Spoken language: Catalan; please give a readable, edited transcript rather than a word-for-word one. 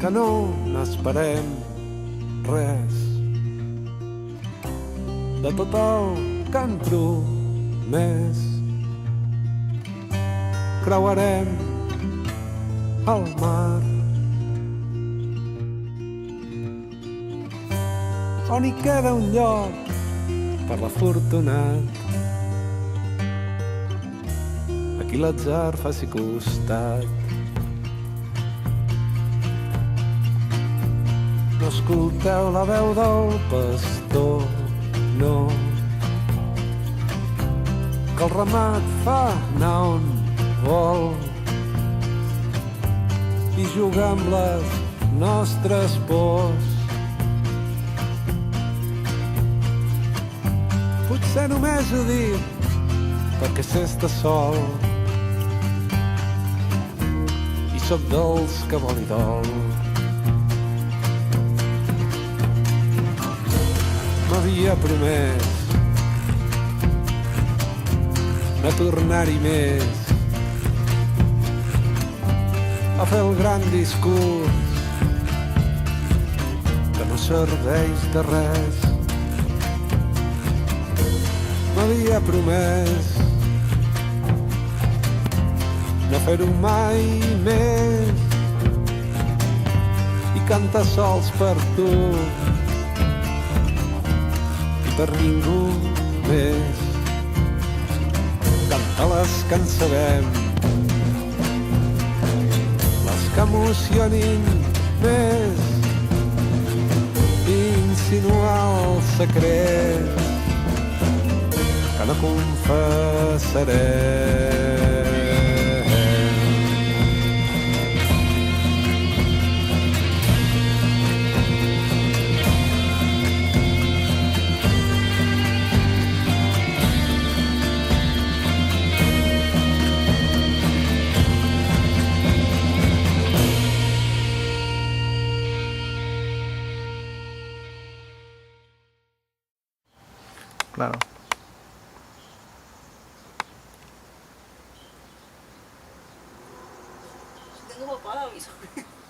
que no n'esperem res de tot el que han promès. Creuarem el mar on hi queda un lloc per l'afortunat a qui l'atzar faci costat. No escolteu la veu del pastor, no, que el ramat fa anar on vol i jugar amb les nostres pors. Potser només ho dic perquè s'està sol i sóc dels que vol i dol. M'havia promès no tornar-hi més a fer el gran discurs que no serveix de res. M'havia promès no fer-ho mai més i cantar sols per tu i per ningú més. Cantar les que en sabem, les que emocionin més, i insinuar el secret que no confessaré. Claro. Tengo papá, mi sobrino.